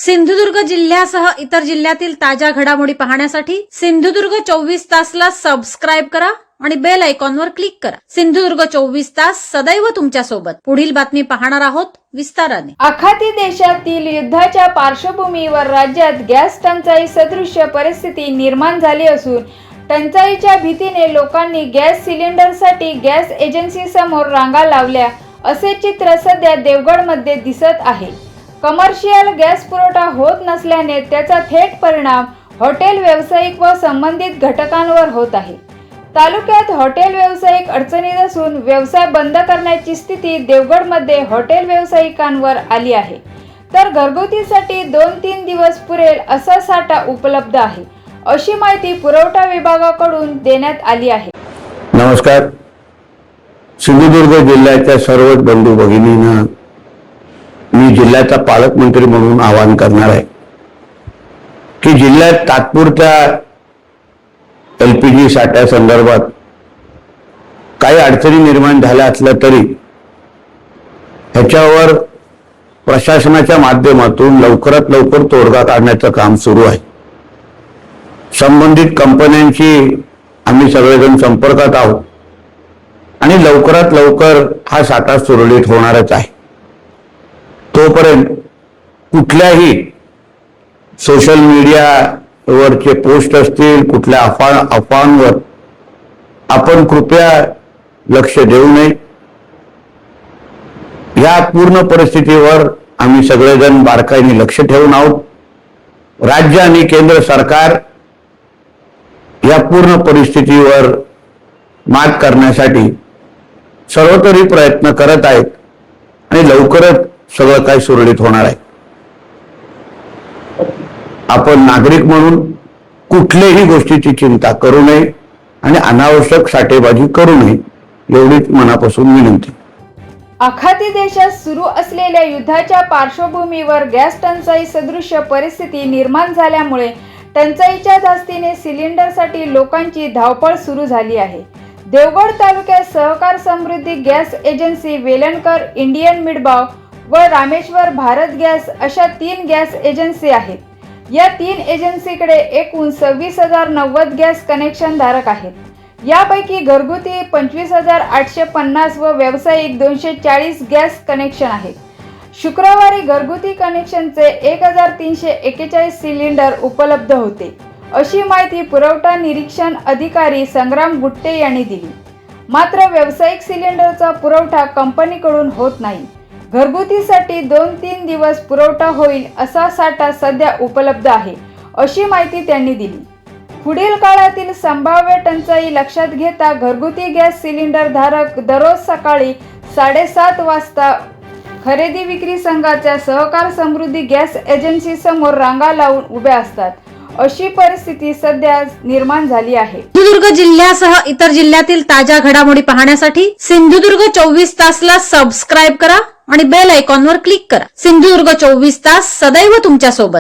सिंधुदुर्ग जिल्ह्यासह इतर जिल्ह्यातील ताज्या घडामोडी पाहण्यासाठी सिंधुदुर्ग 24 तासला सबस्क्राइब करा आणि बेल आयकॉनवर क्लिक करा। सिंधुदुर्ग 24 तास सदैव तुमच्या सोबत। पुढील बातमी पाहणार आहोत विस्ताराने। आखाती देशातील युद्धाच्या पार्श्वभूमीवर राज्यात गॅस टंचाई सदृश्य परिस्थिती निर्माण झाली असून टंचाईच्या भीतीने लोकांनी गॅस सिलेंडरसाठी गॅस एजन्सी समोर रांगा लावल्या असे चित्र सध्या देवगडमध्ये दिसत आहे। कमर्शियल गॅस पुरवठा होत नसल्याने त्याचा थेट परिणाम हॉटेल व्यावसायिक व संबंधित घटकांवर होत आहे। तालुक्यात हॉटेल व्यावसायिक अडचणीत असून व्यवसाय बंद करण्याची स्थिती देवगडमध्ये हॉटेल व्यावसायिकांवर आली आहे। तर घरगुतीसाठी 2-3 दिवस पुरेल असा साठा उपलब्ध आहे, अशी माहिती पुरवठा विभागाकडून देण्यात आली आहे। नमस्कार। सिंधुदुर्ग जिल्ह्याच्या सर्व बंधू भगिनींना मी जिल्ह्याचा पालकमंत्री म्हणून आवाहन करणार आहे की जिल्ह्यात तात्पुरत्या LPG साठ्या संदर्भात काही अडचणी निर्माण झाल्या असल्या तरी ह्याच्यावर प्रशासनाच्या माध्यमातून लवकरात लवकर तोडगा काढण्याचं काम सुरू आहे। संबंधित कंपन्यांशी आम्ही सगळेजण संपर्कात आहोत आणि लवकरात लवकर हा साठा सुरळीत होणारच आहे। तोपर्यंत कुठल्याही सोशल मीडियावरचे पोस्ट असतील, कुठल्या अफवांवर आपण कृपया लक्ष देऊ नये। या पूर्ण परिस्थितीवर आम्ही सगळेजण बारकाईने लक्ष ठेवून आहोत। राज्य आणि केंद्र सरकार या पूर्ण परिस्थितीवर मात करण्यासाठी सर्वतोपरी प्रयत्न करत आहेत आणि लवकरच सगळं काही सुरळीत होणार आहे। आपण नागरिक म्हणून कुठल्याही गोष्टीची चिंता करू नये आणि अनावश्यक साठेबाजी करू नये, एवढीच मनापासून विनंती। आखाती देशात सुरू असलेल्या युद्धाच्या पार्श्वभूमीवर गॅस टंचाई सदृश्य परिस्थिती निर्माण झाल्यामुळे टंचाईच्या धास्तीने सिलेंडरसाठी लोकांची धावपळ सुरू झाली आहे। देवगड तालुक्यात सहकार समृद्धी गॅस एजन्सी, वेलणकर, इंडियन मिडबाव व रामेश्वर भारत गॅस अशा 3 गॅस एजन्सी आहेत। या 3 एजन्सीकडे एकूण 26,090 गॅस कनेक्शन धारक आहेत। यापैकी घरगुती 25,850 व व्यावसायिक 240 गॅस कनेक्शन आहेत। शुक्रवारी घरगुती कनेक्शनचे 1,341 सिलेंडर उपलब्ध होते, अशी माहिती पुरवठा निरीक्षण अधिकारी संग्राम गुट्टे यांनी दिली। मात्र व्यावसायिक सिलेंडरचा पुरवठा कंपनीकडून होत नाही। घरगुतीसाठी 2-3 दिवस पुरवठा होईल असा साठा सध्या उपलब्ध आहे, अशी माहिती त्यांनी दिली। पुढील काळातील संभाव्य टंचाई लक्षात घेता घरगुती गॅस सिलेंडर धारक दररोज सकाळी 7:30 वाजता खरेदी विक्री संघाच्या सहकार समृद्धी गॅस एजन्सी समोर रांगा लावून उभे असतात, अशी परिस्थिती सध्या निर्माण झाली आहे। सिंधुदुर्ग जिल्ह्यासह इतर जिल्ह्यातील ताज्या घडामोडी पाहण्यासाठी सिंधुदुर्ग 24 तासला सबस्क्राइब करा आणि बेल आयकॉनवर क्लिक करा। सिंधुदुर्ग 24 तास सदैव तुमच्या सोबत।